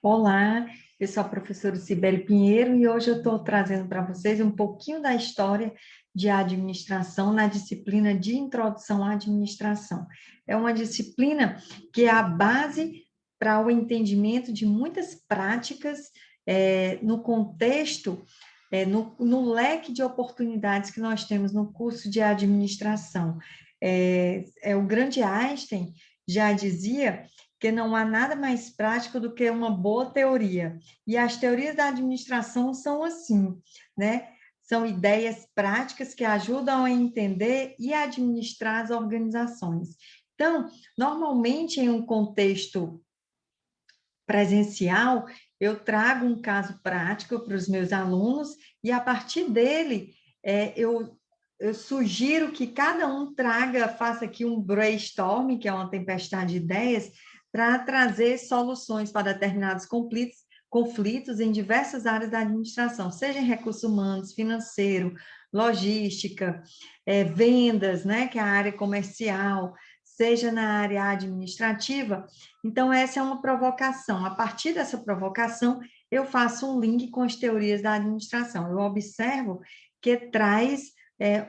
Olá, eu sou a professora Cibele Pinheiro e hoje eu estou trazendo para vocês um pouquinho da história de administração na disciplina de Introdução à Administração. É uma disciplina que é a base para o entendimento de muitas práticas no contexto, no leque de oportunidades que nós temos no curso de administração. O grande Einstein já dizia que não há nada mais prático do que uma boa teoria. E as teorias da administração são assim, né? São ideias práticas que ajudam a entender e administrar as organizações. Então, normalmente, em um contexto presencial, eu trago um caso prático para os meus alunos e, a partir dele, eu sugiro que cada um faça aqui um brainstorming, que é uma tempestade de ideias, para trazer soluções para determinados conflitos em diversas áreas da administração, seja em recursos humanos, financeiro, logística, vendas, né, que é a área comercial, seja na área administrativa. Então, essa é uma provocação. A partir dessa provocação, eu faço um link com as teorias da administração. Eu observo que traz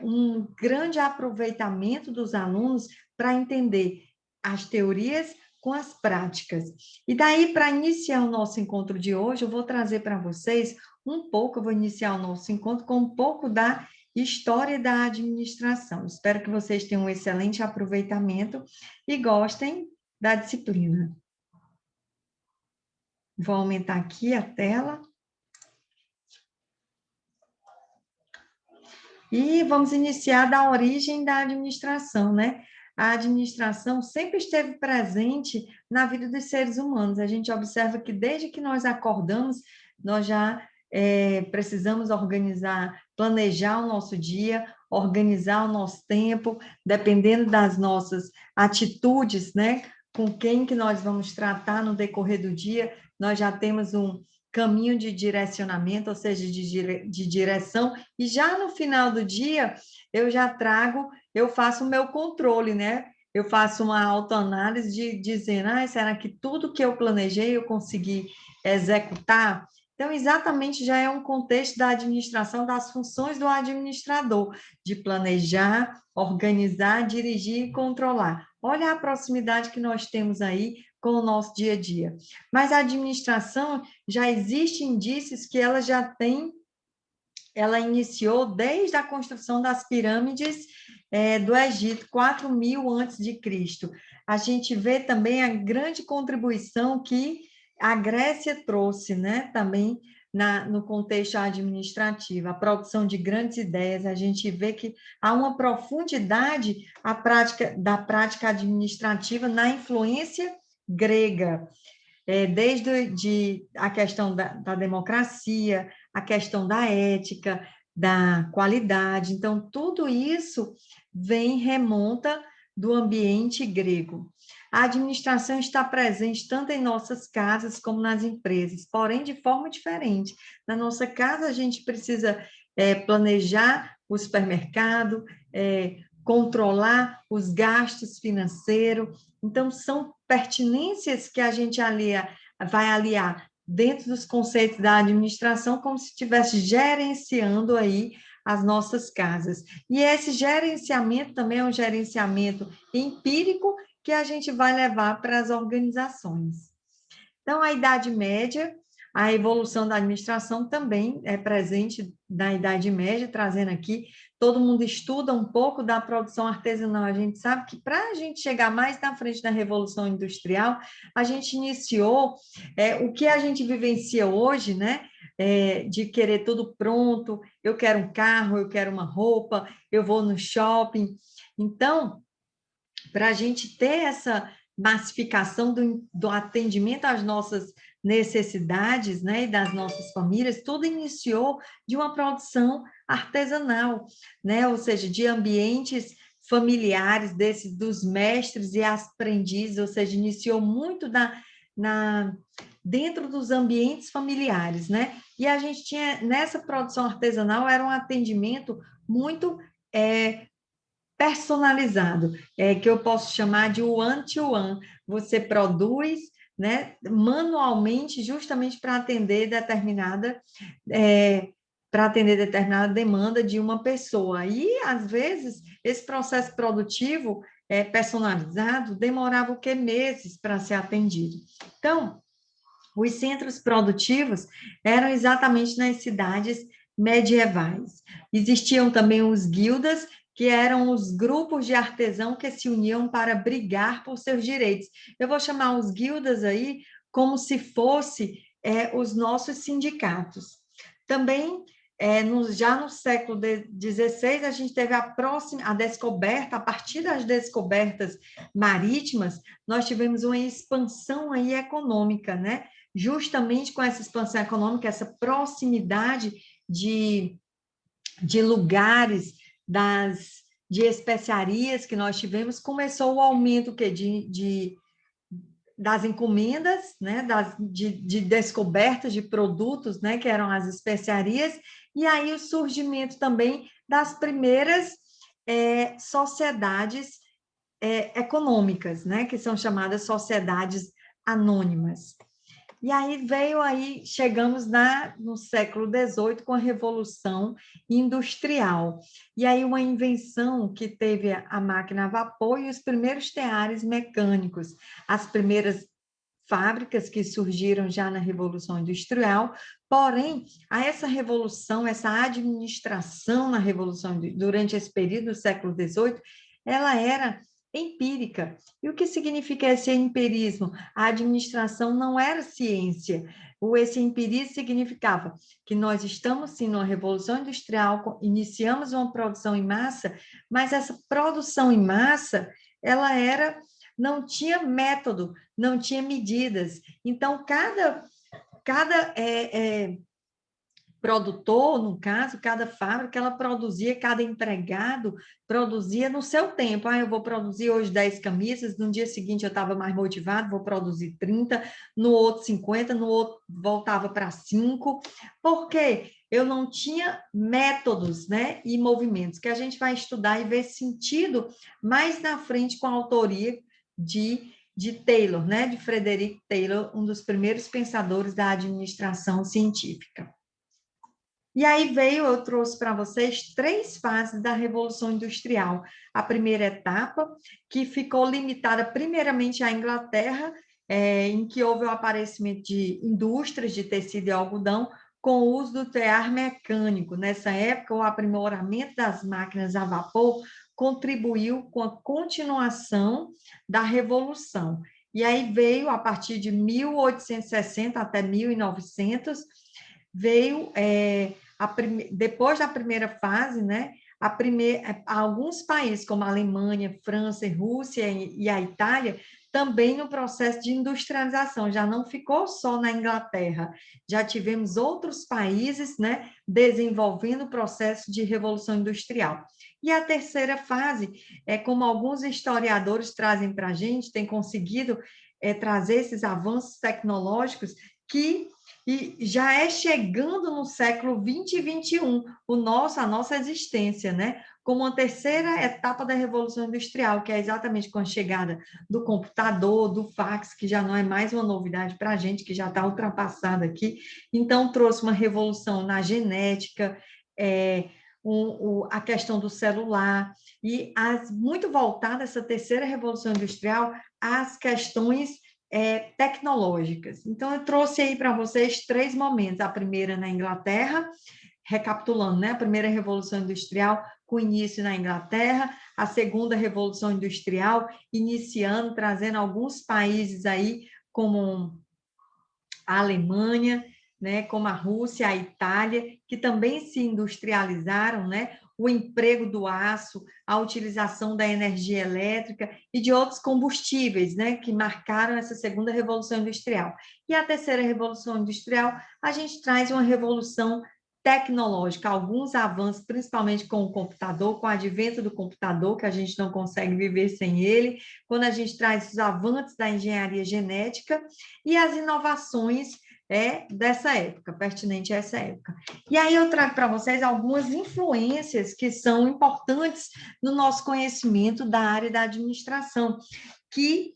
um grande aproveitamento dos alunos para entender as teorias com as práticas. E daí, para iniciar o nosso encontro de hoje, eu vou trazer para vocês eu vou iniciar o nosso encontro com um pouco da história da administração. Espero que vocês tenham um excelente aproveitamento e gostem da disciplina. Vou aumentar aqui a tela. E vamos iniciar da origem da administração, né? A administração sempre esteve presente na vida dos seres humanos. A gente observa que desde que nós acordamos, nós já precisamos organizar, planejar o nosso dia, organizar o nosso tempo, dependendo das nossas atitudes, né? Com quem que nós vamos tratar no decorrer do dia, nós já temos um caminho de direcionamento, ou seja, de direção, e já no final do dia, eu faço o meu controle, né? Eu faço uma autoanálise dizendo, será que tudo que eu planejei eu consegui executar? Então, exatamente já é um contexto da administração, das funções do administrador, de planejar, organizar, dirigir e controlar. Olha a proximidade que nós temos aí com o nosso dia a dia. Mas a administração, já existe indícios que ela iniciou desde a construção das pirâmides do Egito, 4.000 antes de Cristo. A gente vê também a grande contribuição que a Grécia trouxe, né, também no contexto administrativo, a produção de grandes ideias. A gente vê que há uma profundidade da prática administrativa na influência grega, desde a questão da democracia, a questão da ética, da qualidade. Então, tudo isso remonta do ambiente grego. A administração está presente tanto em nossas casas como nas empresas, porém de forma diferente. Na nossa casa, a gente precisa planejar o supermercado, controlar os gastos financeiros. Então, são pertinências que a gente vai aliar dentro dos conceitos da administração, como se estivesse gerenciando aí as nossas casas. E esse gerenciamento também é um gerenciamento empírico que a gente vai levar para as organizações. Então, a Idade Média, a evolução da administração também é presente na Idade Média, trazendo aqui, todo mundo estuda um pouco da produção artesanal. A gente sabe que para a gente chegar mais na frente da Revolução Industrial, a gente iniciou o que a gente vivencia hoje, né? De querer tudo pronto, eu quero um carro, eu quero uma roupa, eu vou no shopping. Então, para a gente ter essa massificação do atendimento às nossas necessidades, né, e das nossas famílias, tudo iniciou de uma produção artesanal, né, ou seja, de ambientes familiares dos mestres e aprendizes, ou seja, iniciou muito dentro dos ambientes familiares, né? E a gente tinha, nessa produção artesanal, era um atendimento muito personalizado, que eu posso chamar de one-to-one. Você produz, né, manualmente, justamente para atender determinada demanda de uma pessoa. E, às vezes, esse processo produtivo personalizado demorava o quê? Meses para ser atendido. Então, os centros produtivos eram exatamente nas cidades medievais. Existiam também os guildas, que eram os grupos de artesão que se uniam para brigar por seus direitos. Eu vou chamar os guildas aí como se fosse os nossos sindicatos. Também, já no século XVI, a gente teve a descoberta, a partir das descobertas marítimas, nós tivemos uma expansão aí econômica, né? Justamente com essa expansão econômica, essa proximidade de lugares, de especiarias que nós tivemos, começou o aumento das encomendas, né, de descobertas de produtos, né, que eram as especiarias, e aí o surgimento também das primeiras sociedades econômicas, né, que são chamadas sociedades anônimas. E chegamos no século XVIII com a Revolução Industrial. E aí uma invenção que teve a máquina a vapor e os primeiros teares mecânicos, as primeiras fábricas que surgiram já na Revolução Industrial, porém, essa revolução, essa administração na Revolução, durante esse período do século XVIII, ela era empírica. E o que significa esse empirismo? A administração não era ciência. Esse empirismo significava que nós estamos, sim, numa revolução industrial, iniciamos uma produção em massa, mas essa produção em massa, não tinha método, não tinha medidas. Então, cada produtor, no caso, cada fábrica, ela produzia, cada empregado produzia no seu tempo. Eu vou produzir hoje 10 camisas, no dia seguinte eu estava mais motivado, vou produzir 30, no outro 50, no outro voltava para 5, porque eu não tinha métodos, né, e movimentos, que a gente vai estudar e ver sentido mais na frente com a autoria de Taylor, né, de Frederick Taylor, um dos primeiros pensadores da administração científica. E aí eu trouxe para vocês 3 fases da Revolução Industrial. A primeira etapa, que ficou limitada primeiramente à Inglaterra, em que houve o aparecimento de indústrias de tecido e algodão, com o uso do tear mecânico. Nessa época, o aprimoramento das máquinas a vapor contribuiu com a continuação da Revolução. E aí a partir de 1860 até 1900, depois da primeira fase, né, alguns países, como a Alemanha, França, Rússia e a Itália, também no processo de industrialização, já não ficou só na Inglaterra, já tivemos outros países, né, desenvolvendo o processo de revolução industrial. E a terceira fase, como alguns historiadores trazem para a gente, tem conseguido trazer esses avanços tecnológicos e já chegando no século 20 e 21, a nossa existência, né? Como uma terceira etapa da Revolução Industrial, que é exatamente com a chegada do computador, do fax, que já não é mais uma novidade para a gente, que já está ultrapassada aqui. Então, trouxe uma revolução na genética, a questão do celular, e muito voltada, essa terceira Revolução Industrial, às questões tecnológicas. Então, eu trouxe aí para vocês 3 momentos. A primeira na Inglaterra, recapitulando, né? A primeira Revolução Industrial, com início na Inglaterra, a segunda Revolução Industrial, iniciando, trazendo alguns países aí, como a Alemanha, né? Como a Rússia, a Itália, que também se industrializaram, né? O emprego do aço, a utilização da energia elétrica e de outros combustíveis, né, que marcaram essa segunda revolução industrial. E a terceira revolução industrial, a gente traz uma revolução tecnológica, alguns avanços, principalmente com o computador, com o advento do computador, que a gente não consegue viver sem ele, quando a gente traz os avanços da engenharia genética e as inovações dessa época, pertinente a essa época. E aí eu trago para vocês algumas influências que são importantes no nosso conhecimento da área da administração, que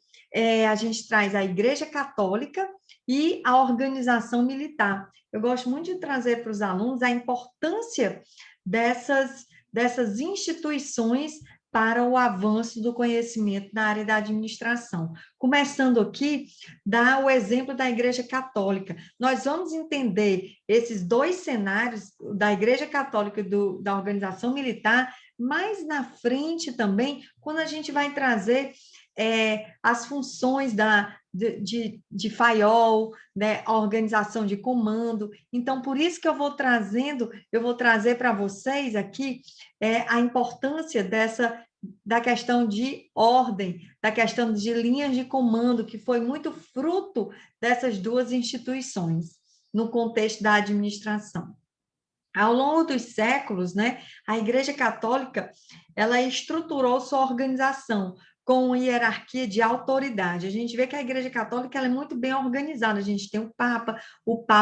a gente traz a Igreja Católica e a organização militar. Eu gosto muito de trazer para os alunos a importância dessas instituições para o avanço do conhecimento na área da administração. Começando aqui, dá o exemplo da Igreja Católica. Nós vamos entender esses dois cenários, da Igreja Católica e da organização militar, mais na frente também, quando a gente vai trazer as funções de FAIOL, né, a organização de comando. Então, por isso que eu vou trazer para vocês aqui a importância da questão de ordem, da questão de linhas de comando, que foi muito fruto dessas duas instituições, no contexto da administração. Ao longo dos séculos, né, a Igreja Católica, ela estruturou sua organização com hierarquia de autoridade. A gente vê que a Igreja Católica ela é muito bem organizada. A gente tem o Papa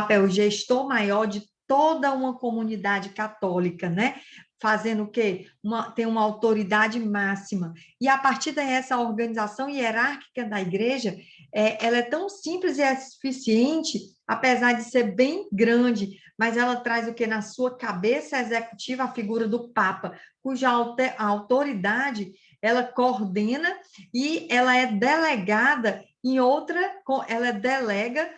é o gestor maior de toda uma comunidade católica, né? Fazendo o quê? Tem uma autoridade máxima. E a partir dessa organização hierárquica da Igreja, ela é tão simples e eficiente, apesar de ser bem grande, mas ela traz o que na sua cabeça executiva a figura do Papa, cuja autoridade ela coordena e ela é delegada ela delega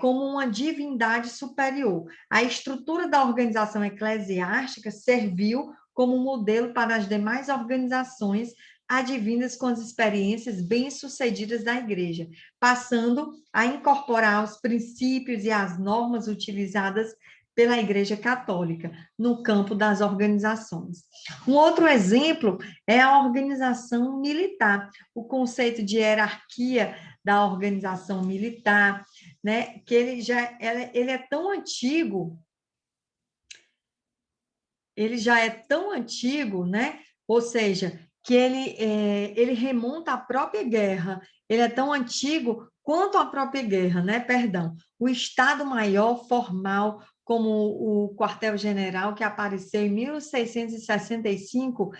como uma divindade superior. A estrutura da organização eclesiástica serviu como modelo para as demais organizações advindas com as experiências bem-sucedidas da Igreja, passando a incorporar os princípios e as normas utilizadas pela Igreja Católica no campo das organizações. Um outro exemplo é a organização militar, o conceito de hierarquia da organização militar, né, que ele é tão antigo, ele já é tão antigo, né, ou seja, que ele remonta à própria guerra, ele é tão antigo quanto a própria guerra, né, perdão. O Estado-Maior formal, como o quartel-general, que apareceu em 1665,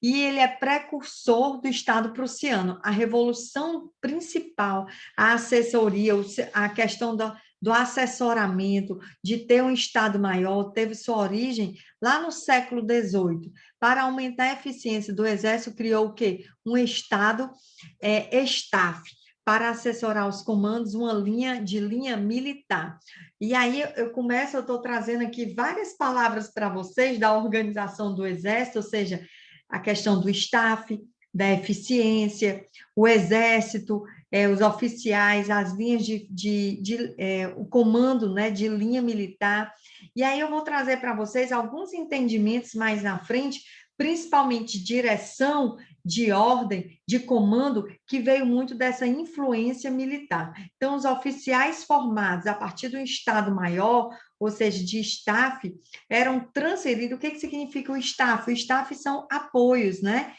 e ele é precursor do Estado prussiano. A revolução principal, a assessoria, a questão do assessoramento, de ter um Estado maior, teve sua origem lá no século XVIII. Para aumentar a eficiência do Exército, criou o quê? Um Estado staff, para assessorar os comandos, uma linha militar. E aí eu estou trazendo aqui várias palavras para vocês da organização do Exército, ou seja, a questão do staff, da eficiência, o Exército, os oficiais, as linhas o comando, né, de linha militar. E aí eu vou trazer para vocês alguns entendimentos mais na frente, principalmente direção, de ordem, de comando, que veio muito dessa influência militar. Então, os oficiais formados a partir do Estado-Maior, ou seja, de staff, eram transferidos. O que significa o staff? O staff são apoios, né?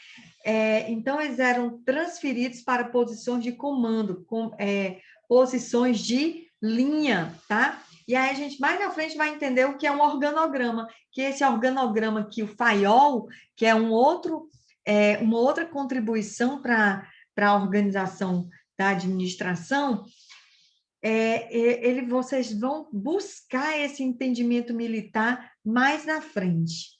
Então, eles eram transferidos para posições de comando, posições de linha, tá? E aí a gente mais na frente vai entender o que é um organograma, que esse organograma aqui, o FAIOL, que é uma outra contribuição para a organização da administração, vocês vão buscar esse entendimento militar mais na frente.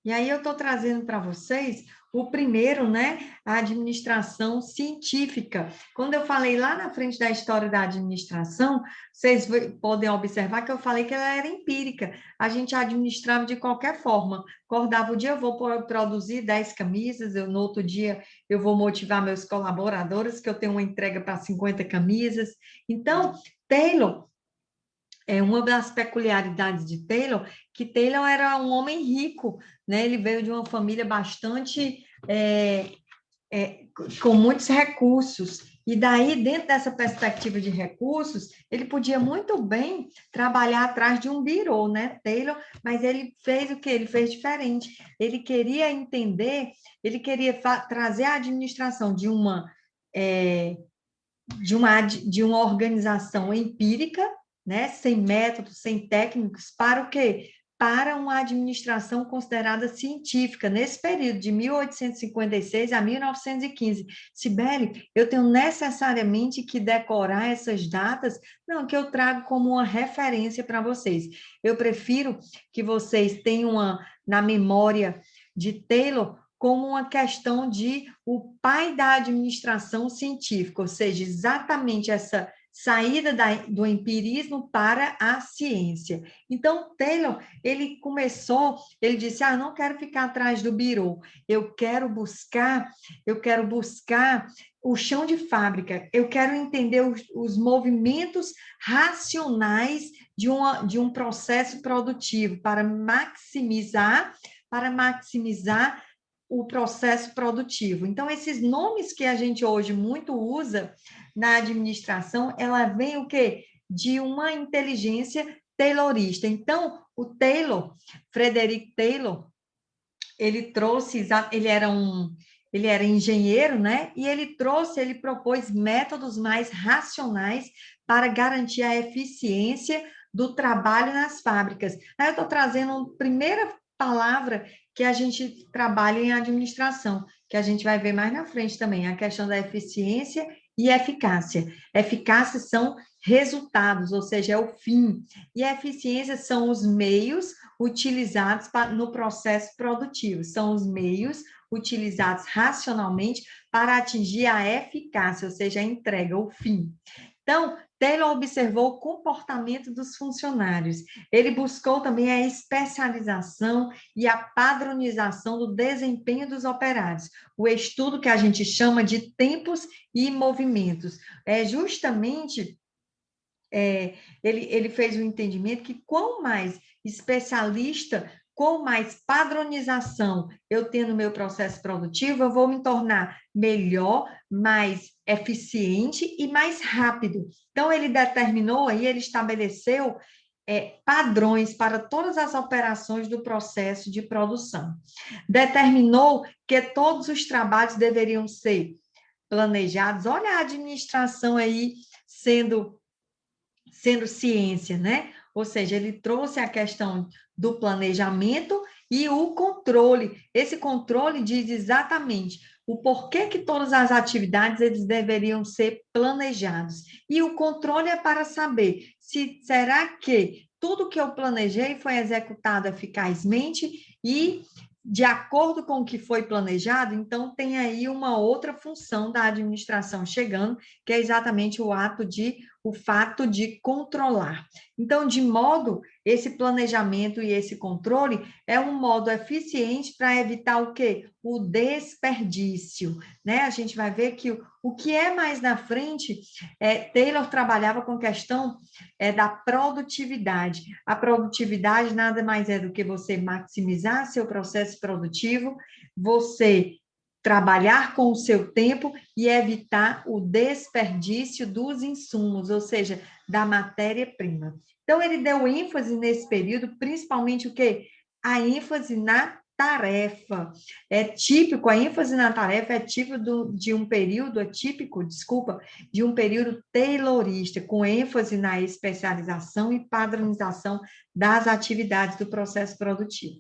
E aí eu estou trazendo para vocês o primeiro, né, a administração científica. Quando eu falei lá na frente da história da administração, vocês podem observar que eu falei que ela era empírica. A gente administrava de qualquer forma. Acordava o dia, eu vou produzir 10 camisas, no outro dia eu vou motivar meus colaboradores, que eu tenho uma entrega para 50 camisas. Então, Taylor, uma das peculiaridades de Taylor, que Taylor era um homem rico, né? Ele veio de uma família bastante com muitos recursos. E daí, dentro dessa perspectiva de recursos, ele podia muito bem trabalhar atrás de um birô, né, Taylor? Mas ele fez o quê? Ele fez diferente. Ele queria entender, ele queria trazer a administração de uma organização empírica, né, sem métodos, sem técnicos, para o quê? para uma administração considerada científica, nesse período de 1856 a 1915. Sibeli, eu tenho necessariamente que decorar essas datas? Não, que eu trago como uma referência para vocês. Eu prefiro que vocês tenham na memória de Taylor como uma questão de o pai da administração científica, ou seja, exatamente essa saída do empirismo para a ciência. Então, Taylor, ele disse, não quero ficar atrás do birô, eu quero buscar o chão de fábrica, eu quero entender os movimentos racionais de um processo produtivo para maximizar o processo produtivo. Então, esses nomes que a gente hoje muito usa na administração, ela vem o quê? De uma inteligência taylorista. Então, o Taylor, Frederick Taylor, ele trouxe, ele era engenheiro, né? E ele propôs métodos mais racionais para garantir a eficiência do trabalho nas fábricas. Aí eu estou trazendo a primeira palavra que a gente trabalha em administração, que a gente vai ver mais na frente também, a questão da eficiência e eficácia. Eficácia são resultados, ou seja, é o fim. E a eficiência são os meios utilizados no processo produtivo, são os meios utilizados racionalmente para atingir a eficácia, ou seja, a entrega, o fim. Então, Taylor observou o comportamento dos funcionários. Ele buscou também a especialização e a padronização do desempenho dos operários. O estudo que a gente chama de tempos e movimentos. É justamente ele fez um entendimento que quanto mais especialista, com mais padronização eu tenho no meu processo produtivo, eu vou me tornar melhor, mais eficiente e mais rápido. Então, ele determinou aí, ele estabeleceu padrões para todas as operações do processo de produção. Determinou que todos os trabalhos deveriam ser planejados. Olha a administração aí sendo ciência, né? Ou seja, ele trouxe a questão do planejamento e o controle. Esse controle diz exatamente o porquê que todas as atividades eles deveriam ser planejados. E o controle é para saber se será que tudo que eu planejei foi executado eficazmente e de acordo com o que foi planejado, então tem aí uma outra função da administração chegando, que é exatamente o fato de controlar. Então, esse planejamento e esse controle é um modo eficiente para evitar o quê? O desperdício, né? A gente vai ver que o que é mais na frente, Taylor trabalhava com questão da produtividade. A produtividade nada mais é do que você maximizar seu processo produtivo, você trabalhar com o seu tempo e evitar o desperdício dos insumos, ou seja, da matéria-prima. Então, ele deu ênfase nesse período, principalmente o quê? A ênfase na tarefa. A ênfase na tarefa é típico de um período taylorista, com ênfase na especialização e padronização das atividades do processo produtivo.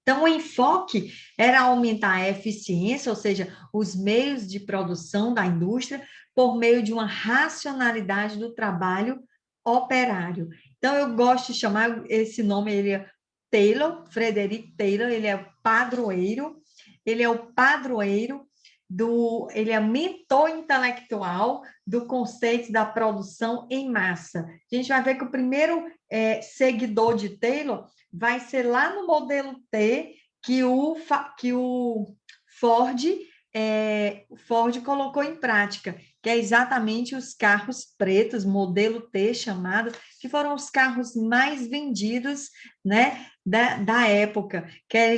Então, o enfoque era aumentar a eficiência, ou seja, os meios de produção da indústria, por meio de uma racionalidade do trabalho operário. Então, eu gosto de chamar esse nome, ele é Taylor, Frederick Taylor, ele é o padroeiro ele é mentor intelectual do conceito da produção em massa. A gente vai ver que o primeiro seguidor de Taylor vai ser lá no modelo T que o Ford colocou em prática, que é exatamente os carros pretos, modelo T chamado, que foram os carros mais vendidos, né, da época, que é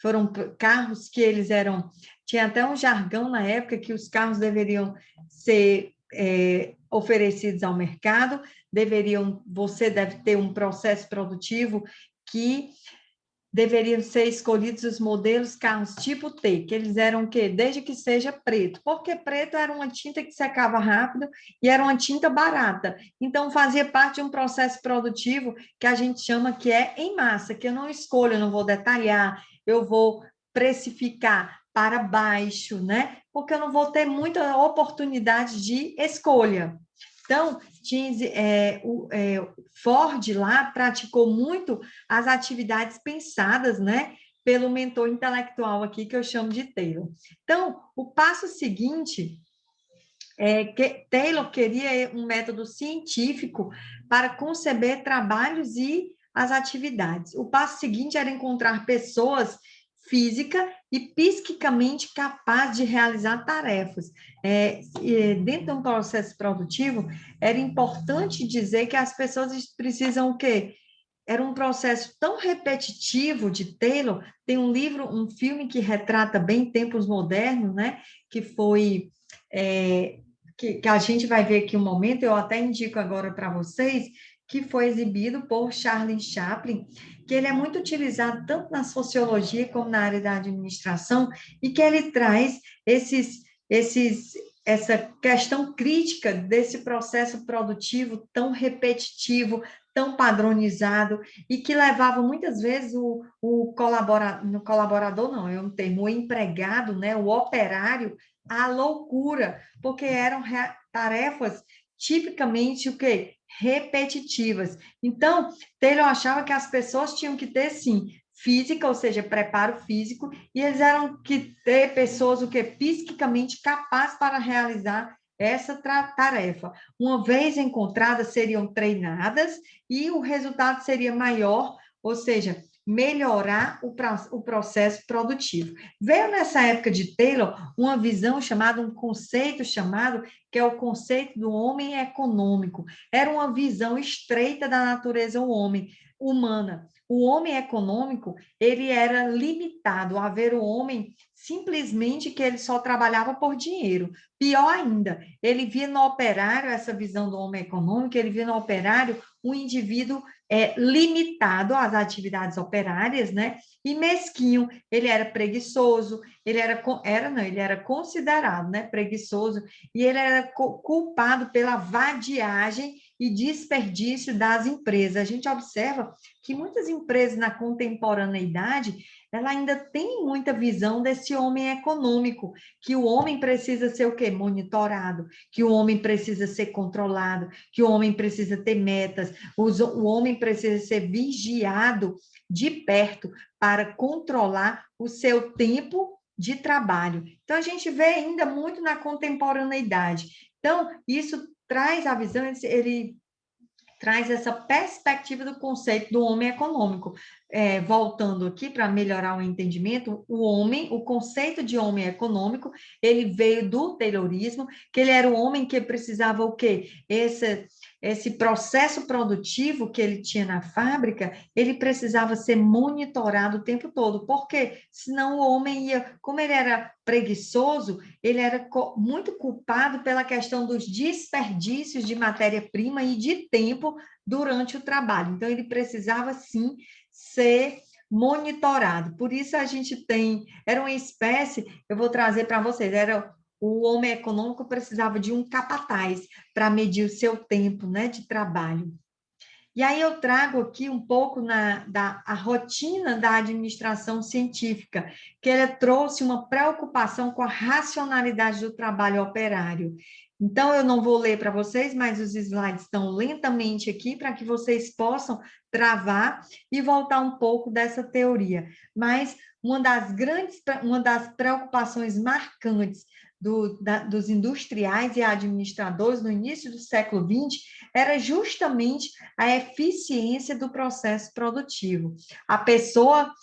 foram carros que eles tinha até um jargão na época que os carros deveriam ser oferecidos ao mercado, você deve ter um processo produtivo que deveriam ser escolhidos os modelos carros tipo T, que eles eram o quê? Desde que seja preto, porque preto era uma tinta que secava rápido e era uma tinta barata. Então, fazia parte de um processo produtivo que a gente chama que é em massa, que eu não escolho, eu não vou detalhar, eu vou precificar para baixo, né? Porque eu não vou ter muita oportunidade de escolha. Então, Ford lá praticou muito as atividades pensadas, né, pelo mentor intelectual aqui, que eu chamo de Taylor. Então, o passo seguinte é que Taylor queria um método científico para conceber trabalhos e as atividades. O passo seguinte era encontrar pessoas física e psiquicamente capazes de realizar tarefas. Dentro de um processo produtivo, era importante dizer que as pessoas precisam o quê? Era um processo tão repetitivo de Taylor. Tem um livro, um filme que retrata bem tempos modernos, né? Que foi que a gente vai ver aqui um momento. Eu até indico agora para vocês que foi exibido por Charlie Chaplin, que ele é muito utilizado tanto na sociologia como na área da administração e que ele traz essa questão crítica desse processo produtivo tão repetitivo, tão padronizado, e que levava muitas vezes no colaborador, não, é um termo, o empregado, né, o operário, à loucura, porque eram tarefas tipicamente o quê? Repetitivas. Então, Taylor achava que as pessoas tinham que ter, sim, física, ou seja, preparo físico, e eles eram que ter pessoas o que psiquicamente capazes para realizar essa tarefa. Uma vez encontradas, seriam treinadas e o resultado seria maior, ou seja, melhorar o processo produtivo. Veio nessa época de Taylor uma visão chamada, um conceito chamado, que é o conceito do homem econômico. Era uma visão estreita da natureza humana. O homem econômico, ele era limitado a ver o homem simplesmente que ele só trabalhava por dinheiro. Pior ainda, ele via no operário, essa visão do homem econômico, ele via no operário um indivíduo limitado às atividades operárias, né? E mesquinho, ele era preguiçoso, ele era considerado, né, preguiçoso, e ele era culpado pela vadiagem e desperdício das empresas. A gente observa que muitas empresas na contemporaneidade, ela ainda tem muita visão desse homem econômico, que o homem precisa ser o quê? Monitorado, que o homem precisa ser controlado, que o homem precisa ter metas, o homem precisa ser vigiado de perto para controlar o seu tempo de trabalho. Então, a gente vê ainda muito na contemporaneidade. Então, isso traz a visão, ele traz essa perspectiva do conceito do homem econômico. Voltando aqui para melhorar o entendimento, o conceito de homem econômico, ele veio do Taylorismo, que ele era o homem que precisava o quê? Esse processo produtivo que ele tinha na fábrica, ele precisava ser monitorado o tempo todo, porque senão o homem ia, como ele era preguiçoso, ele era muito culpado pela questão dos desperdícios de matéria-prima e de tempo durante o trabalho. Então, ele precisava, sim, ser monitorado. Por isso, a gente era uma espécie, eu vou trazer para vocês, o homem econômico precisava de um capataz para medir o seu tempo, né, de trabalho. E aí eu trago aqui um pouco a rotina da administração científica, que ela trouxe uma preocupação com a racionalidade do trabalho operário. Então, eu não vou ler para vocês, mas os slides estão lentamente aqui para que vocês possam travar e voltar um pouco dessa teoria. Mas uma das preocupações marcantes dos industriais e administradores no início do século XX era justamente a eficiência do processo produtivo. A pessoa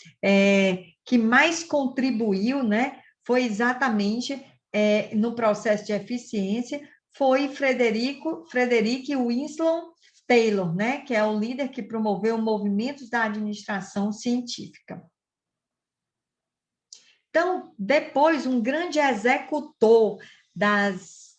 que mais contribuiu, né, foi exatamente no processo de eficiência, foi Frederick Winslow Taylor, né, que é o líder que promoveu movimentos da administração científica. Então, depois, o grande executor das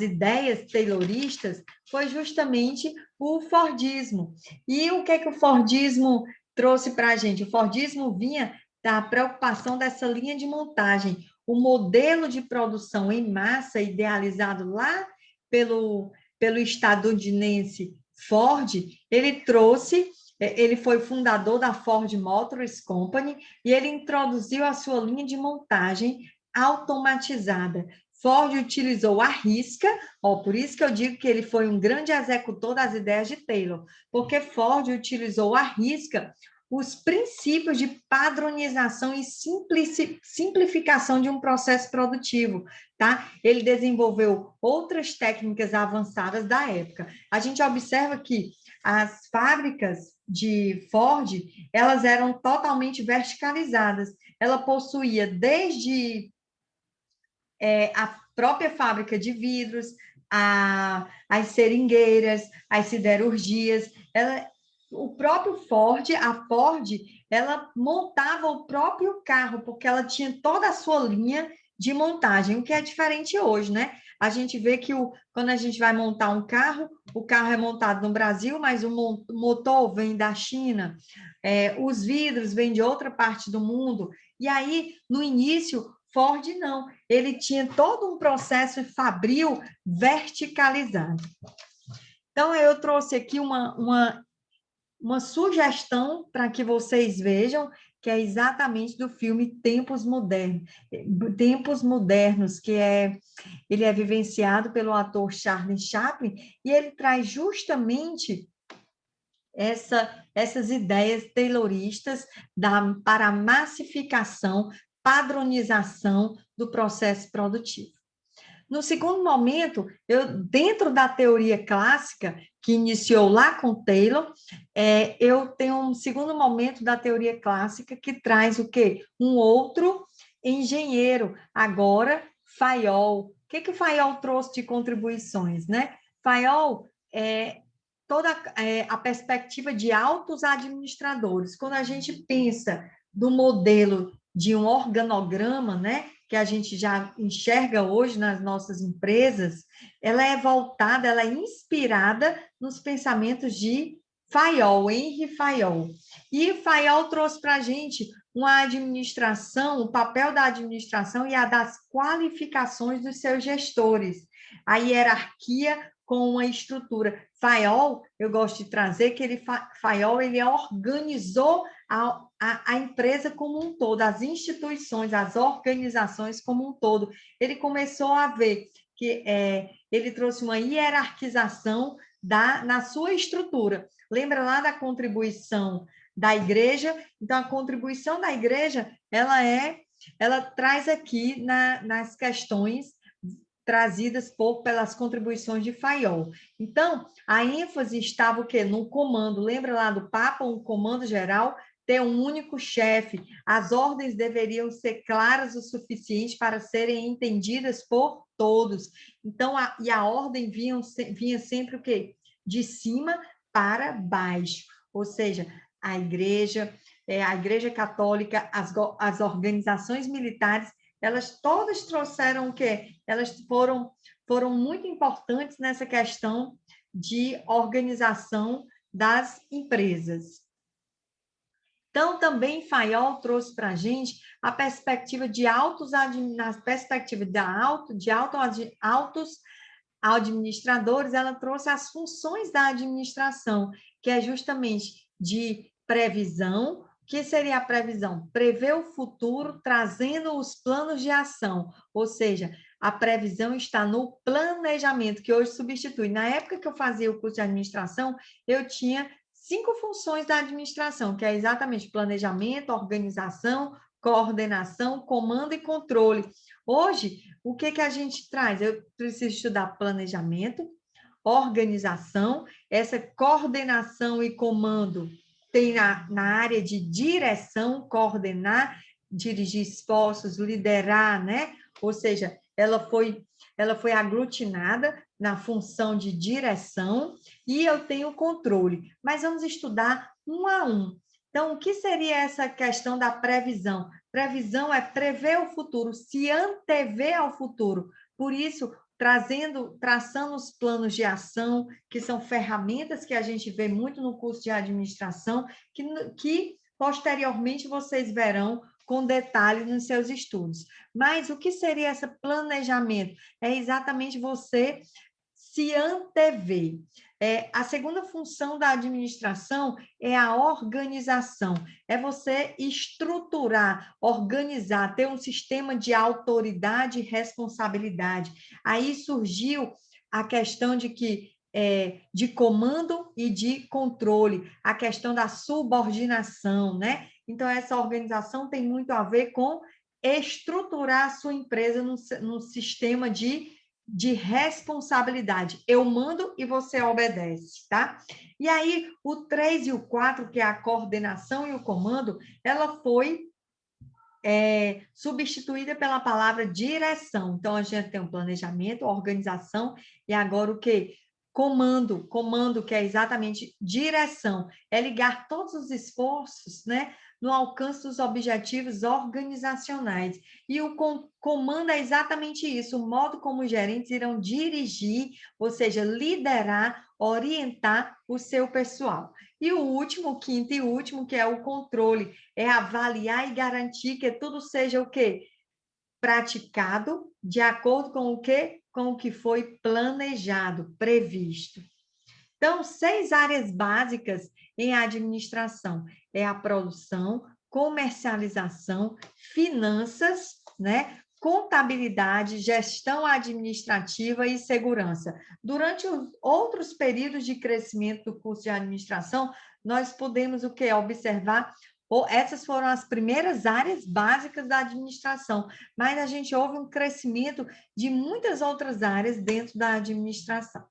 ideias tayloristas foi justamente o Fordismo. E o que o Fordismo trouxe para a gente, o Fordismo vinha da preocupação dessa linha de montagem. O modelo de produção em massa, idealizado lá pelo estadunidense Ford, ele foi fundador da Ford Motors Company e ele introduziu a sua linha de montagem automatizada. Ford utilizou a risca, por isso que eu digo que ele foi um grande executor das ideias de Taylor, porque Ford utilizou a risca os princípios de padronização e simplificação de um processo produtivo, tá? Ele desenvolveu outras técnicas avançadas da época. A gente observa que as fábricas de Ford, elas eram totalmente verticalizadas. Ela possuía desde a própria fábrica de vidros, as seringueiras, as siderurgias, o próprio Ford, a Ford, ela montava o próprio carro, porque ela tinha toda a sua linha de montagem, o que é diferente hoje, né? A gente vê que quando a gente vai montar um carro, o carro é montado no Brasil, mas o motor vem da China, os vidros vêm de outra parte do mundo, e aí, no início, Ford não, ele tinha todo um processo fabril verticalizado. Então, eu trouxe aqui uma sugestão para que vocês vejam, que é exatamente do filme Tempos Modernos, ele é vivenciado pelo ator Charlie Chaplin, e ele traz justamente essas ideias tayloristas para a massificação, padronização do processo produtivo. No segundo momento, dentro da teoria clássica, que iniciou lá com Taylor, eu tenho um segundo momento da teoria clássica que traz o quê? Um outro engenheiro, agora Fayol. O que o Fayol trouxe de contribuições, né? Fayol toda a perspectiva de altos administradores. Quando a gente pensa do modelo de um organograma, né, que a gente já enxerga hoje nas nossas empresas, ela é voltada, ela é inspirada nos pensamentos de Fayol, Henri Fayol. E Fayol trouxe para a gente uma administração, o papel da administração e a das qualificações dos seus gestores, a hierarquia com uma estrutura. Fayol, eu gosto de trazer que Fayol, ele organizou a empresa como um todo, as instituições, as organizações como um todo. Ele começou a ver que ele trouxe uma hierarquização na sua estrutura. Lembra lá da contribuição da igreja? Então, a contribuição da igreja, ela traz aqui nas questões trazidas pelas contribuições de Fayol. Então, a ênfase estava o quê? No comando. Lembra lá do Papa, um comando geral, ter um único chefe. As ordens deveriam ser claras o suficiente para serem entendidas por todos. Então, a ordem vinha sempre o quê? De cima para baixo. Ou seja, a igreja católica, as organizações militares, elas todas trouxeram o quê? Elas foram muito importantes nessa questão de organização das empresas. Então, também Fayol trouxe para a gente a perspectiva de altos administradores, ela trouxe as funções da administração, que é justamente de previsão. O que seria a previsão? Prever o futuro, trazendo os planos de ação, ou seja, a previsão está no planejamento, que hoje substitui. Na época que eu fazia o curso de administração, eu tinha 5 funções da administração, que é exatamente planejamento, organização, coordenação, comando e controle. Hoje, o que a gente traz? Eu preciso estudar planejamento, organização, essa coordenação e comando tem na área de direção, coordenar, dirigir esforços, liderar, né? Ou seja, ela foi aglutinada na função de direção e eu tenho controle. Mas vamos estudar um a um. Então, o que seria essa questão da previsão? Previsão é prever o futuro, se antever ao futuro. Por isso, traçando os planos de ação, que são ferramentas que a gente vê muito no curso de administração, que posteriormente vocês verão com detalhes nos seus estudos. Mas o que seria esse planejamento? É exatamente você se antever. A segunda função da administração é a organização, é você estruturar, organizar, ter um sistema de autoridade e responsabilidade. Aí surgiu a questão de comando e de controle, a questão da subordinação, né? Então, essa organização tem muito a ver com estruturar a sua empresa num sistema de responsabilidade. Eu mando e você obedece, tá? E aí, o 3 e o 4, que é a coordenação e o comando, ela foi substituída pela palavra direção. Então, a gente tem um planejamento, organização, e agora o quê? Comando, que é exatamente direção, é ligar todos os esforços, né, no alcance dos objetivos organizacionais. E o comando é exatamente isso, o modo como os gerentes irão dirigir, ou seja, liderar, orientar o seu pessoal. E o último, o quinto e último, que é o controle, é avaliar e garantir que tudo seja o quê? Praticado de acordo com o quê? Com o que foi planejado, previsto. Então, 6 áreas básicas em administração é a produção, comercialização, finanças, né? Contabilidade, gestão administrativa e segurança. Durante os outros períodos de crescimento do curso de administração, nós podemos o quê? Observar essas foram as primeiras áreas básicas da administração, mas a gente houve um crescimento de muitas outras áreas dentro da administração.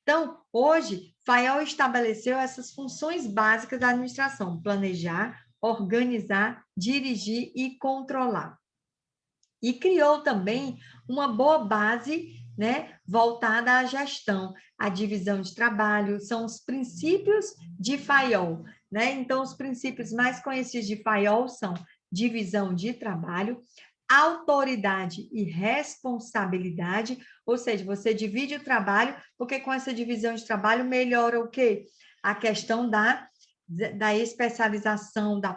Então, hoje, Fayol estabeleceu essas funções básicas da administração: planejar, organizar, dirigir e controlar. E criou também uma boa base, né, voltada à gestão, à divisão de trabalho, são os princípios de Fayol, né? Então, os princípios mais conhecidos de Fayol são divisão de trabalho, autoridade e responsabilidade, ou seja, você divide o trabalho, porque com essa divisão de trabalho melhora o quê? A questão da especialização, da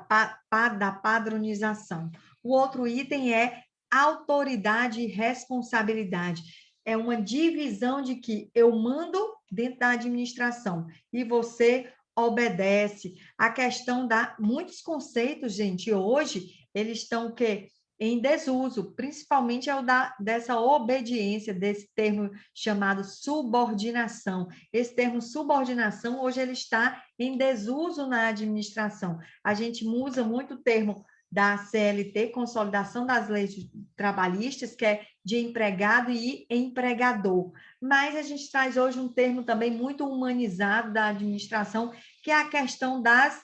padronização. O outro item é autoridade e responsabilidade. É uma divisão de que eu mando dentro da administração e você obedece. A questão da muitos conceitos, gente, hoje eles estão o quê? Em desuso, principalmente é o dessa obediência, desse termo chamado subordinação. Esse termo subordinação, hoje ele está em desuso na administração. A gente usa muito o termo da CLT, Consolidação das Leis Trabalhistas, que é de empregado e empregador. Mas a gente traz hoje um termo também muito humanizado da administração, que é a questão das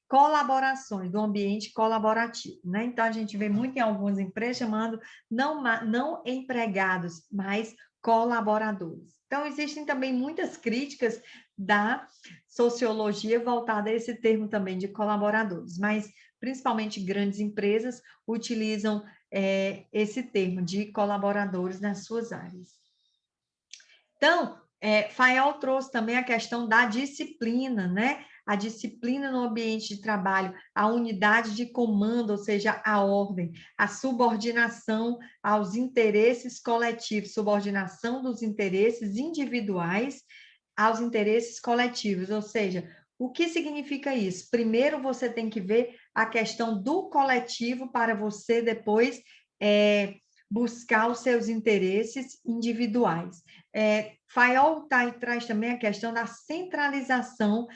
colaborações, do ambiente colaborativo, né? Então, a gente vê muito em algumas empresas chamando não empregados, mas colaboradores. Então, existem também muitas críticas da sociologia voltada a esse termo também de colaboradores, mas principalmente grandes empresas utilizam esse termo de colaboradores nas suas áreas. Então, Fayol trouxe também a questão da disciplina, né? A disciplina no ambiente de trabalho, a unidade de comando, ou seja, a ordem, a subordinação aos interesses coletivos, subordinação dos interesses individuais aos interesses coletivos, ou seja, o que significa isso? Primeiro, você tem que ver a questão do coletivo para você depois buscar os seus interesses individuais. Fayol traz também a questão da centralização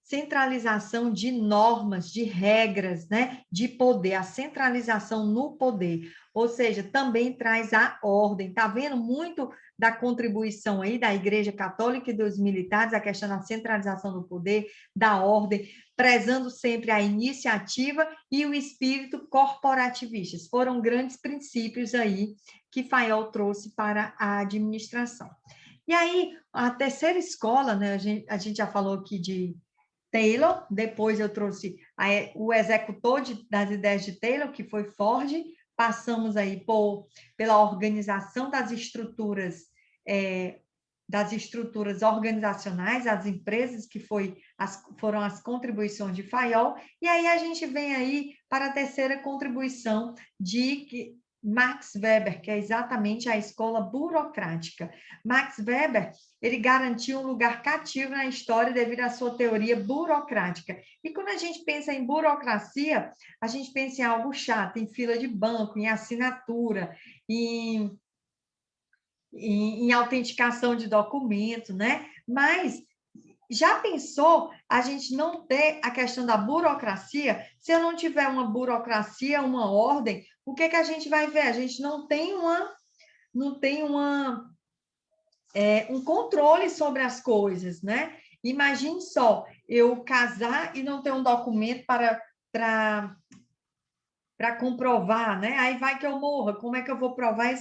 centralização de normas, de regras, né, de poder, a centralização no poder, ou seja, também traz a ordem. Está vendo muito da contribuição aí da Igreja Católica e dos militares, a questão da centralização do poder, da ordem, prezando sempre a iniciativa e o espírito corporativista. Foram grandes princípios aí que Fayol trouxe para a administração. E aí, a terceira escola, né, a gente já falou aqui de Taylor, depois eu trouxe o executor das ideias de Taylor, que foi Ford, passamos aí pela organização das estruturas organizacionais, as empresas que foram as contribuições de Fayol, e aí a gente vem aí para a terceira contribuição de Max Weber, que é exatamente a escola burocrática. Max Weber, ele garantiu um lugar cativo na história devido à sua teoria burocrática. E quando a gente pensa em burocracia, a gente pensa em algo chato, em fila de banco, em assinatura, em autenticação de documento, né? Mas já pensou a gente não ter a questão da burocracia? Se eu não tiver uma burocracia, uma ordem, o que a gente vai ver? A gente não tem um controle sobre as coisas, né? Imagine só, eu casar e não ter um documento para comprovar, né? Aí vai que eu morra, como é que eu vou provar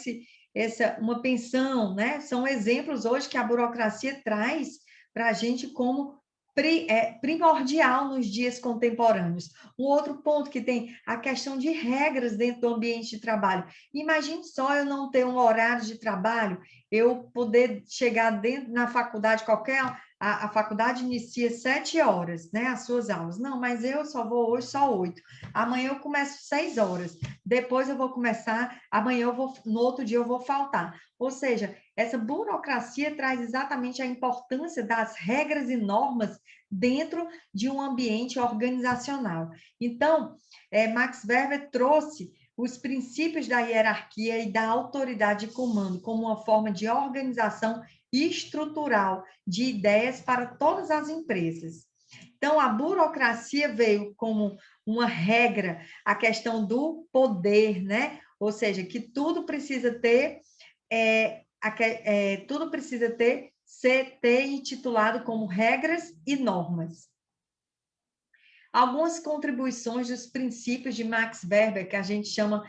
uma pensão, né? São exemplos hoje que a burocracia traz para a gente como primordial nos dias contemporâneos. Um outro ponto que tem a questão de regras dentro do ambiente de trabalho. Imagine só eu não ter um horário de trabalho, eu poder chegar dentro na faculdade a faculdade inicia 7 horas, né, as suas aulas. Não, mas eu só vou hoje só 8. Amanhã eu começo 6 horas. Depois eu vou começar, no outro dia eu vou faltar. Ou seja, essa burocracia traz exatamente a importância das regras e normas dentro de um ambiente organizacional. Então, Max Weber trouxe os princípios da hierarquia e da autoridade de comando como uma forma de organização estrutural de ideias para todas as empresas. Então, a burocracia veio como uma regra, a questão do poder, né? Ou seja, que tudo precisa ter, ser intitulado como regras e normas. Algumas contribuições dos princípios de Max Weber, que a gente chama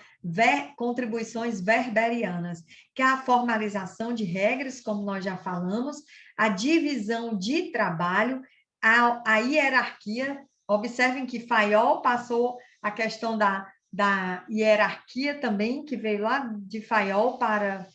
contribuições weberianas, que é a formalização de regras, como nós já falamos, a divisão de trabalho, a hierarquia. Observem que Fayol passou a questão da hierarquia também, que veio lá de Fayol para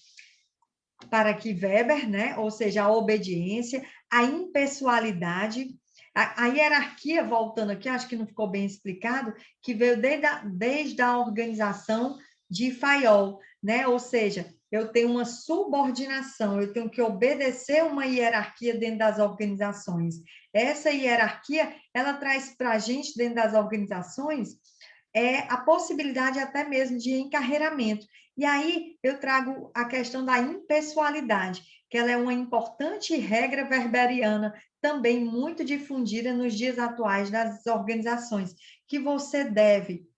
que Weber, né? Ou seja, a obediência, a impessoalidade, a hierarquia, voltando aqui, acho que não ficou bem explicado, que veio desde a organização de Fayol, né? Ou seja, eu tenho uma subordinação, eu tenho que obedecer uma hierarquia dentro das organizações. Essa hierarquia, ela traz para a gente, dentro das organizações, a possibilidade até mesmo de encarreiramento. E aí eu trago a questão da impessoalidade, que ela é uma importante regra weberiana, também muito difundida nos dias atuais das organizações, que você deve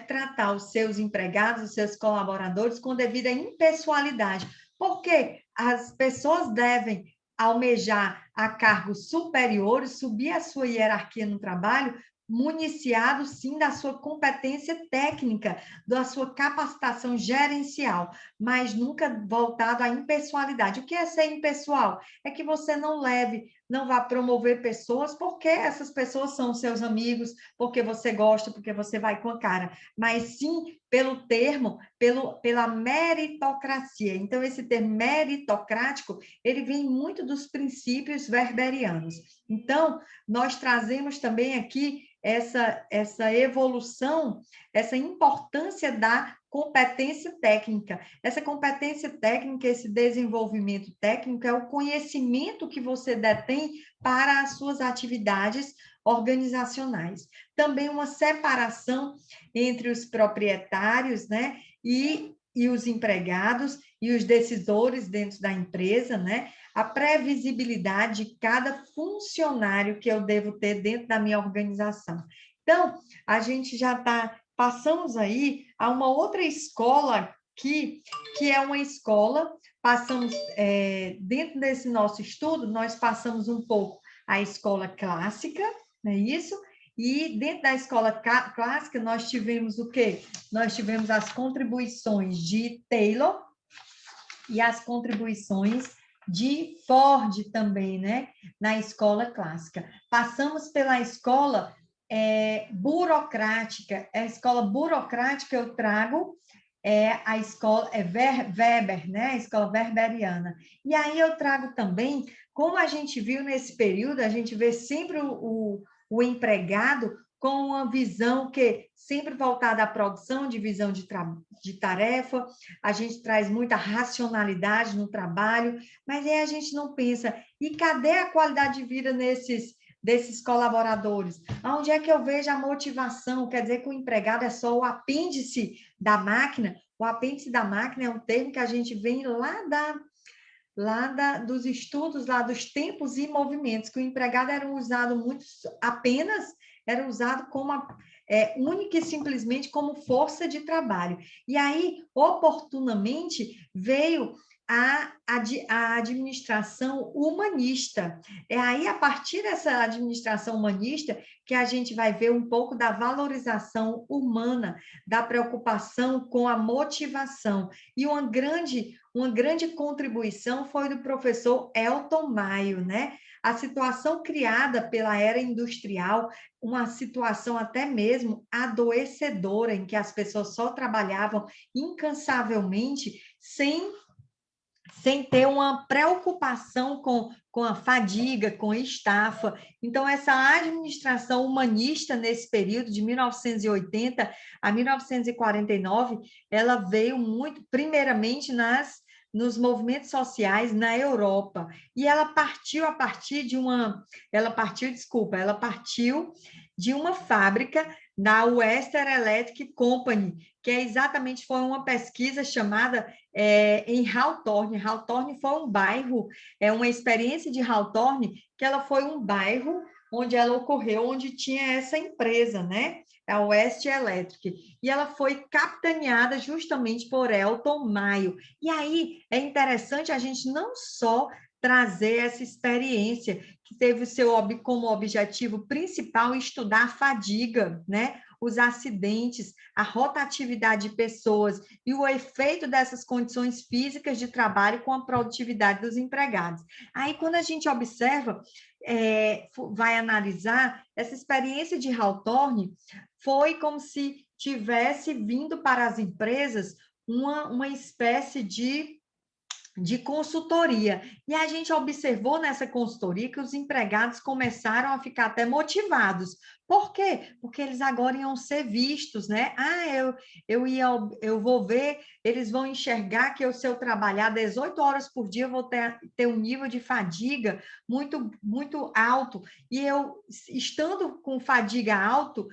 tratar os seus empregados, os seus colaboradores com devida impessoalidade, porque as pessoas devem almejar a cargos superiores, subir a sua hierarquia no trabalho, municiado, sim, da sua competência técnica, da sua capacitação gerencial, mas nunca voltado à impessoalidade. O que é ser impessoal? É que você não vá promover pessoas porque essas pessoas são seus amigos, porque você gosta, porque você vai com a cara, mas sim pelo termo, pela meritocracia. Então, esse termo meritocrático, ele vem muito dos princípios weberianos. Então, nós trazemos também aqui essa evolução, essa importância da competência técnica. Essa competência técnica, esse desenvolvimento técnico é o conhecimento que você detém para as suas atividades organizacionais. Também uma separação entre os proprietários, né, e os empregados e os decisores dentro da empresa, né? A previsibilidade de cada funcionário que eu devo ter dentro da minha organização. Então, a gente passamos aí a uma outra escola que é uma escola, dentro desse nosso estudo, nós passamos um pouco a escola clássica, não é isso? E dentro da escola clássica, nós tivemos o quê? Nós tivemos as contribuições de Taylor e as contribuições de Ford também, né? Na escola clássica. Passamos pela escola burocrática, a escola burocrática eu trago a escola Weber, né? A escola weberiana. E aí eu trago também, como a gente viu nesse período, a gente vê sempre o empregado com uma visão que sempre voltada à produção, divisão de tarefa, a gente traz muita racionalidade no trabalho, mas aí a gente não pensa, e cadê a qualidade de vida desses colaboradores? Onde é que eu vejo a motivação? Quer dizer que o empregado é só o apêndice da máquina? O apêndice da máquina é um termo que a gente vem dos estudos, lá dos tempos e movimentos, que o empregado era usado muito, apenas era usado como única e simplesmente como força de trabalho. E aí, oportunamente, veio a administração humanista. É aí, a partir dessa administração humanista, que a gente vai ver um pouco da valorização humana, da preocupação com a motivação. E uma grande contribuição foi do professor Elton Maio, né? A situação criada pela era industrial, uma situação até mesmo adoecedora, em que as pessoas só trabalhavam incansavelmente, sem ter uma preocupação com a fadiga, com a estafa. Então, essa administração humanista, nesse período, de 1980 a 1949, ela veio muito, primeiramente, nos movimentos sociais na Europa. E ela partiu de uma fábrica da Western Electric Company, que foi uma pesquisa chamada em Hawthorne. Hawthorne foi um bairro, uma experiência de Hawthorne, que ela foi um bairro onde ela ocorreu, onde tinha essa empresa, né? A West Electric. E ela foi capitaneada justamente por Elton Maio. E aí é interessante a gente não só trazer essa experiência que teve como objetivo principal estudar a fadiga, né? Os acidentes, a rotatividade de pessoas e o efeito dessas condições físicas de trabalho com a produtividade dos empregados. Aí, quando a gente observa, vai analisar, essa experiência de Hawthorne foi como se tivesse vindo para as empresas uma espécie de consultoria. E a gente observou nessa consultoria que os empregados começaram a ficar até motivados. Por quê? Porque eles agora iam ser vistos, né? Eu vou ver, eles vão enxergar que se eu trabalhar 18 horas por dia, eu vou ter um nível de fadiga muito, muito alto. E eu, estando com fadiga alto,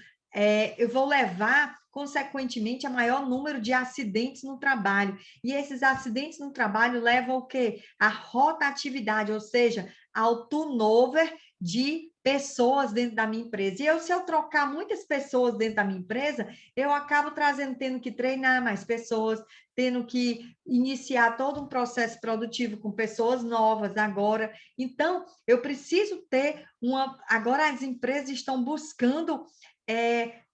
eu vou levar, consequentemente, a maior número de acidentes no trabalho. E esses acidentes no trabalho levam o quê? A rotatividade, ou seja, ao turnover de pessoas dentro da minha empresa. E se eu trocar muitas pessoas dentro da minha empresa, eu acabo tendo que treinar mais pessoas, tendo que iniciar todo um processo produtivo com pessoas novas agora. Então, eu preciso ter Agora as empresas estão buscando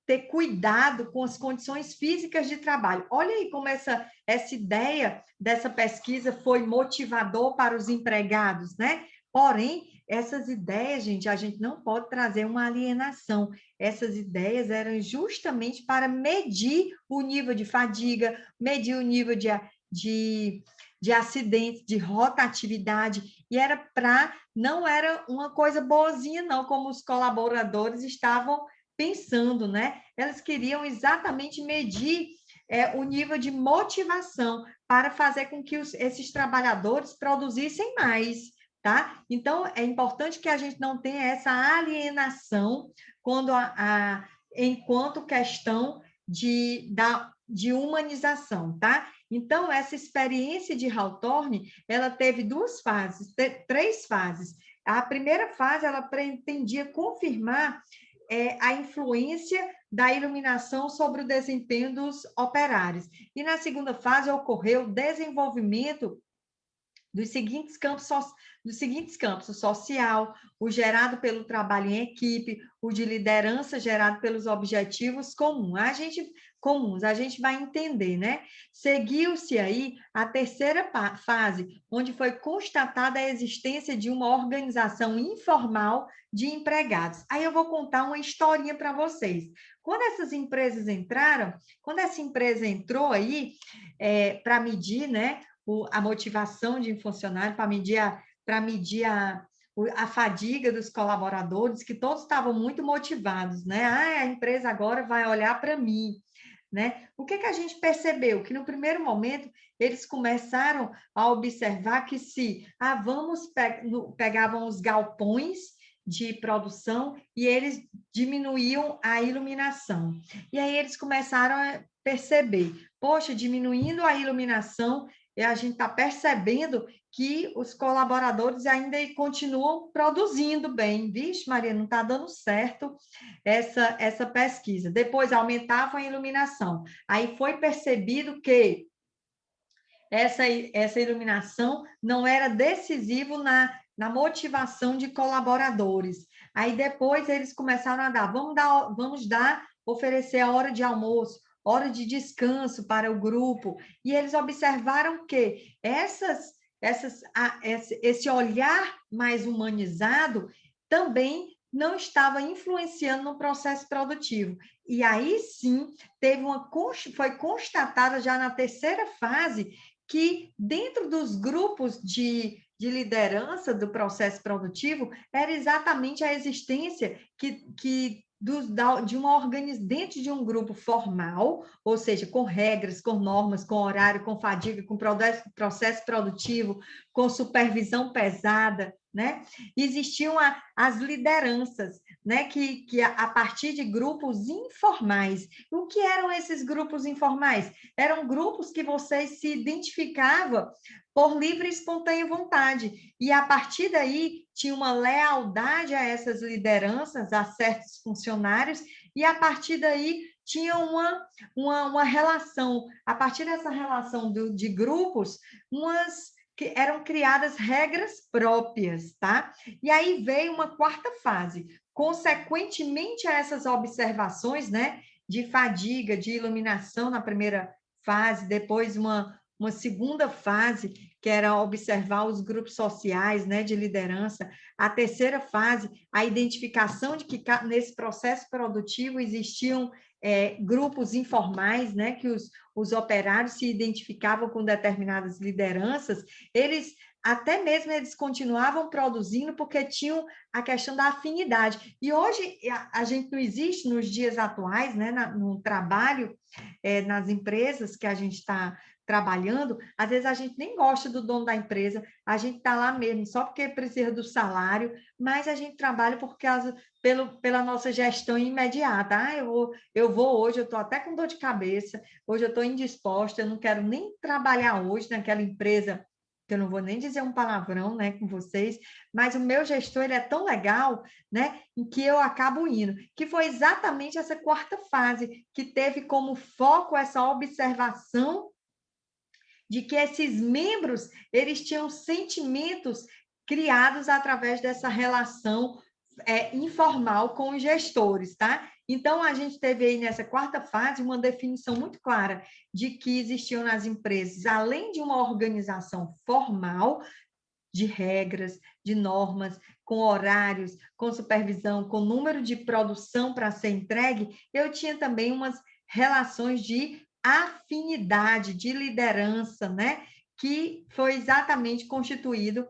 ter cuidado com as condições físicas de trabalho. Olha aí como essa ideia dessa pesquisa foi motivador para os empregados, né? Porém, essas ideias, gente, a gente não pode trazer uma alienação. Essas ideias eram justamente para medir o nível de fadiga, medir o nível de acidentes, de rotatividade, e não era uma coisa boazinha, não, como os colaboradores estavam pensando, né? Elas queriam exatamente medir o nível de motivação para fazer com que esses trabalhadores produzissem mais, tá? Então, é importante que a gente não tenha essa alienação enquanto questão de humanização, tá? Então, essa experiência de Hawthorne, ela teve três fases. A primeira fase, ela pretendia confirmar a influência da iluminação sobre o desempenho dos operários. E na segunda fase ocorreu o desenvolvimento dos seguintes campos: o social, o gerado pelo trabalho em equipe, o de liderança gerado pelos objetivos comuns. A gente vai entender, né? Seguiu-se aí a terceira fase, onde foi constatada a existência de uma organização informal de empregados. Aí eu vou contar uma historinha para vocês. Quando essas empresas entraram, quando essa empresa entrou aí para medir, né, a motivação de um funcionário, para medir a fadiga dos colaboradores, que todos estavam muito motivados, né? Ah, a empresa agora vai olhar para mim, né? O que a gente percebeu? Que no primeiro momento eles começaram a observar que pegavam os galpões de produção e eles diminuíam a iluminação. E aí eles começaram a perceber, poxa, diminuindo a iluminação, e a gente está percebendo que os colaboradores ainda continuam produzindo bem. Vixe, Maria, não está dando certo essa pesquisa. Depois aumentavam a iluminação. Aí foi percebido que essa iluminação não era decisivo na motivação de colaboradores. Aí depois eles começaram a oferecer a hora de almoço, hora de descanso para o grupo, e eles observaram que esse olhar mais humanizado também não estava influenciando no processo produtivo. E aí sim, foi constatada já na terceira fase que dentro dos grupos de liderança do processo produtivo era exatamente a existência de uma organização dentro de um grupo formal, ou seja, com regras, com normas, com horário, com fadiga, com processo produtivo, com supervisão pesada, né? Existiam as lideranças, né? Que a partir de grupos informais. O que eram esses grupos informais? Eram grupos que você se identificava por livre e espontânea vontade. E a partir daí tinha uma lealdade a essas lideranças, a certos funcionários, e a partir daí tinha uma relação. A partir dessa relação de grupos, que eram criadas regras próprias, tá? E aí veio uma quarta fase. Consequentemente a essas observações, né, de fadiga, de iluminação na primeira fase, depois uma segunda fase, que era observar os grupos sociais, né, de liderança. A terceira fase, a identificação de que nesse processo produtivo existiam grupos informais, né, que os operários se identificavam com determinadas lideranças, até mesmo eles continuavam produzindo porque tinham a questão da afinidade. E hoje a gente não existe nos dias atuais, né, no trabalho, nas empresas que a gente está trabalhando, às vezes a gente nem gosta do dono da empresa, a gente está lá mesmo só porque precisa do salário, mas a gente trabalha pela nossa gestão imediata. Ah, eu vou hoje, eu estou até com dor de cabeça, hoje eu estou indisposta, eu não quero nem trabalhar hoje naquela empresa, que eu não vou nem dizer um palavrão, né, com vocês, mas o meu gestor, ele é tão legal, né, em que eu acabo indo, que foi exatamente essa quarta fase, que teve como foco essa observação de que esses membros, eles tinham sentimentos criados através dessa relação informal com os gestores, tá? Então, a gente teve aí nessa quarta fase uma definição muito clara de que existiam nas empresas, além de uma organização formal, de regras, de normas, com horários, com supervisão, com número de produção para ser entregue, eu tinha também umas relações de afinidade, de liderança, né? Que foi exatamente constituído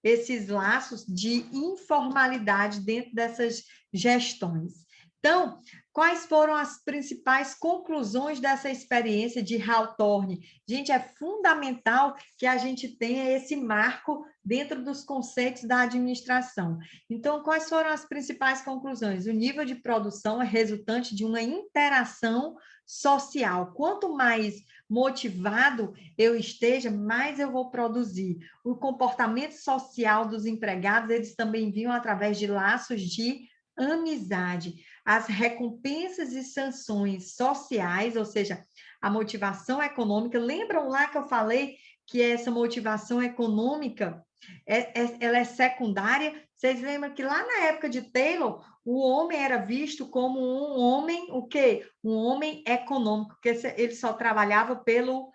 esses laços de informalidade dentro dessas gestões. Então, quais foram as principais conclusões dessa experiência de Hawthorne? Gente, é fundamental que a gente tenha esse marco dentro dos conceitos da administração. Então, quais foram as principais conclusões? O nível de produção é resultante de uma interação social. Quanto mais motivado eu esteja, mais eu vou produzir. O comportamento social dos empregados, eles também vinham através de laços de amizade. As recompensas e sanções sociais, ou seja, a motivação econômica. Lembram lá que eu falei que essa motivação econômica ela é secundária. Vocês lembram que lá na época de Taylor, o homem era visto como um homem, o quê? Um homem econômico, porque ele só trabalhava pelo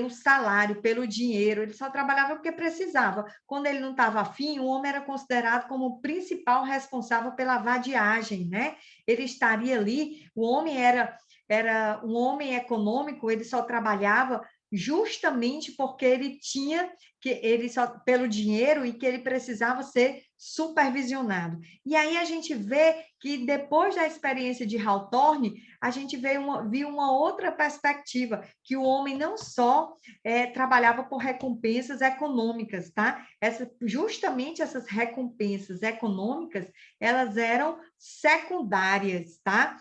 salário, pelo dinheiro, ele só trabalhava porque precisava. Quando ele não estava afim, o homem era considerado como o principal responsável pela vadiagem, né? Ele estaria ali, o homem era um homem econômico, ele só trabalhava justamente porque ele tinha que ele só pelo dinheiro e que ele precisava ser supervisionado. E aí a gente vê que depois da experiência de Hawthorne, a gente viu uma outra perspectiva, que o homem não só trabalhava por recompensas econômicas, tá? Justamente essas recompensas econômicas, elas eram secundárias, tá?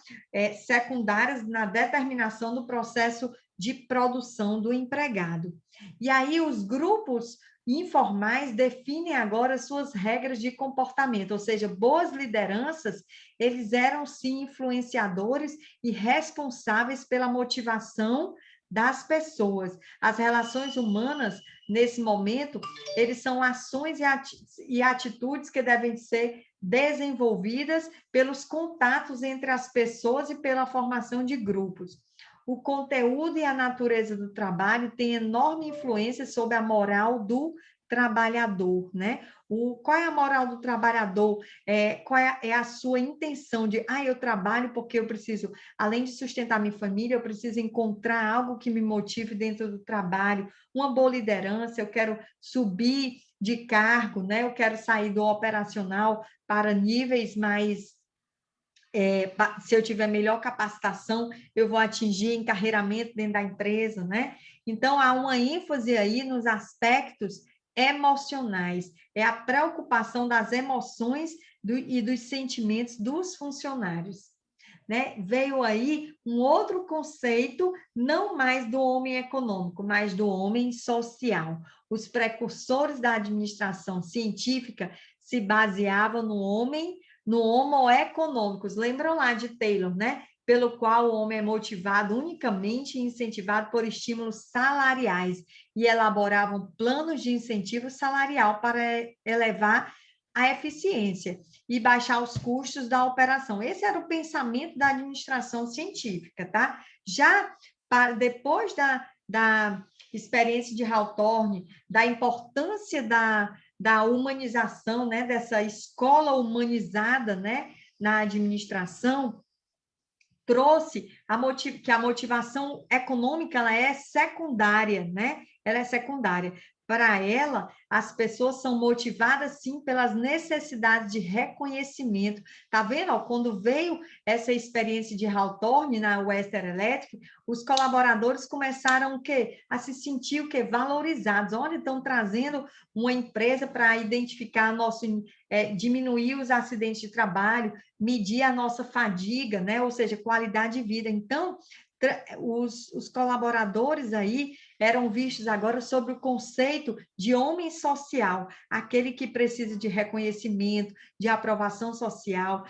Secundárias na determinação do processo de produção do empregado. E aí os grupos informais definem agora suas regras de comportamento, ou seja, boas lideranças, eles eram sim influenciadores e responsáveis pela motivação das pessoas. As relações humanas, nesse momento, eles são ações e atitudes que devem ser desenvolvidas pelos contatos entre as pessoas e pela formação de grupos. O conteúdo e a natureza do trabalho têm enorme influência sobre a moral do trabalhador, né? Qual é a moral do trabalhador? Qual é a sua intenção de, eu trabalho porque eu preciso, além de sustentar minha família, eu preciso encontrar algo que me motive dentro do trabalho, uma boa liderança, eu quero subir de cargo, né? Eu quero sair do operacional para níveis mais se eu tiver melhor capacitação, eu vou atingir encarreiramento dentro da empresa, né? Então, há uma ênfase aí nos aspectos emocionais, é a preocupação das emoções e dos sentimentos dos funcionários. Né? Veio aí um outro conceito, não mais do homem econômico, mas do homem social. Os precursores da administração científica se baseavam no homo econômicos. Lembram lá de Taylor, né? Pelo qual o homem é motivado unicamente e incentivado por estímulos salariais e elaboravam planos de incentivo salarial para elevar a eficiência e baixar os custos da operação. Esse era o pensamento da administração científica, tá? Já depois da experiência de Hawthorne, da importância da humanização, né, dessa escola humanizada, né, na administração, trouxe que a motivação econômica ela é secundária, né? Ela é secundária. Para ela, as pessoas são motivadas, sim, pelas necessidades de reconhecimento. Tá vendo? Quando veio essa experiência de Hawthorne na Western Electric, os colaboradores começaram o quê? A se sentir o quê? Valorizados. Olha, estão trazendo uma empresa para identificar diminuir os acidentes de trabalho, medir a nossa fadiga, né? Ou seja, qualidade de vida. Então, os colaboradores aí eram vistos agora sobre o conceito de homem social, aquele que precisa de reconhecimento, de aprovação social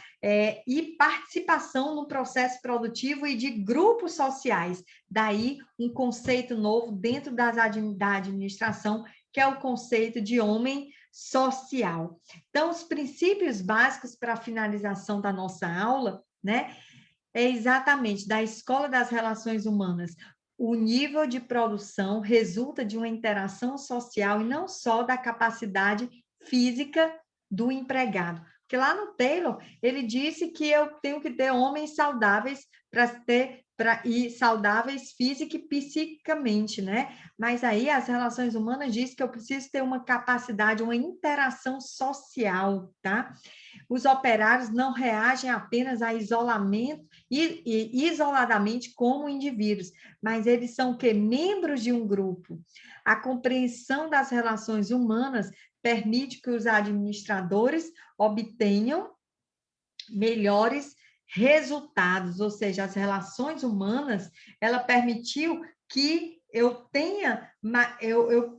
e participação no processo produtivo e de grupos sociais. Daí, um conceito novo dentro da administração, que é o conceito de homem social. Então, os princípios básicos para a finalização da nossa aula, né, é exatamente da escola das relações humanas. O nível de produção resulta de uma interação social e não só da capacidade física do empregado. Porque lá no Taylor, ele disse que eu tenho que ter homens saudáveis e saudáveis física e psiquicamente, né? Mas aí as relações humanas dizem que eu preciso ter uma capacidade, uma interação social, tá? Os operários não reagem apenas a isolamento e isoladamente como indivíduos, mas eles são que membros de um grupo. A compreensão das relações humanas permite que os administradores obtenham melhores resultados, ou seja, as relações humanas, ela permitiu que eu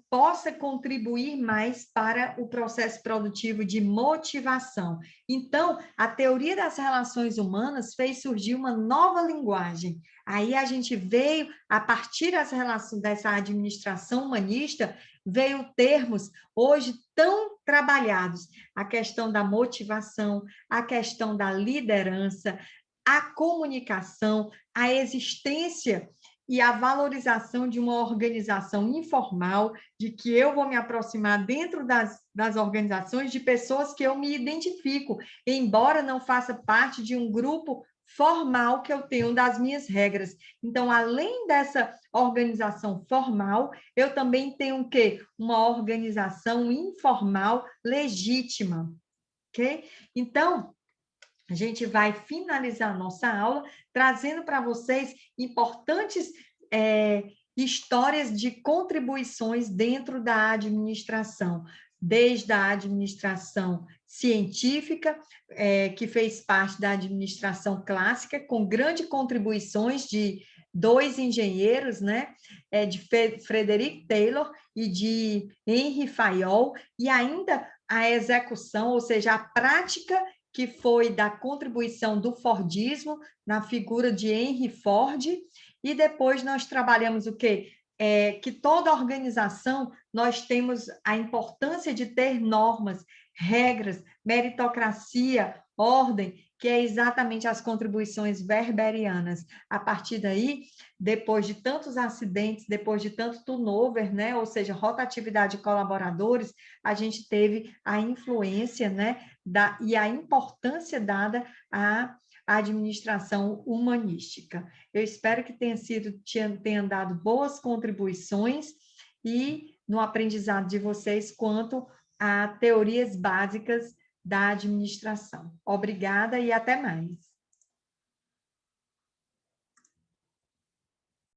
possa contribuir mais para o processo produtivo de motivação. Então, a teoria das relações humanas fez surgir uma nova linguagem. Aí a gente veio, a partir das relações dessa administração humanista, veio termos hoje tão trabalhados, a questão da motivação, a questão da liderança, a comunicação, a existência e a valorização de uma organização informal, de que eu vou me aproximar dentro das organizações de pessoas que eu me identifico, embora não faça parte de um grupo formal que eu tenho das minhas regras. Então, além dessa organização formal, eu também tenho o quê? Uma organização informal legítima, ok? Então, a gente vai finalizar a nossa aula trazendo para vocês importantes histórias de contribuições dentro da administração, desde a administração científica, que fez parte da administração clássica, com grandes contribuições de dois engenheiros, né, de Frederick Taylor e de Henry Fayol, e ainda a execução, ou seja, a prática que foi da contribuição do Fordismo na figura de Henry Ford, e depois nós trabalhamos o quê? Que toda organização nós temos a importância de ter normas, regras, meritocracia, ordem, que é exatamente as contribuições weberianas. A partir daí, depois de tantos acidentes, depois de tanto turnover, né, ou seja, rotatividade de colaboradores, a gente teve a influência, né, e a importância dada à administração humanística. Eu espero que tenha dado boas contribuições e no aprendizado de vocês quanto a teorias básicas da administração. Obrigada e até mais.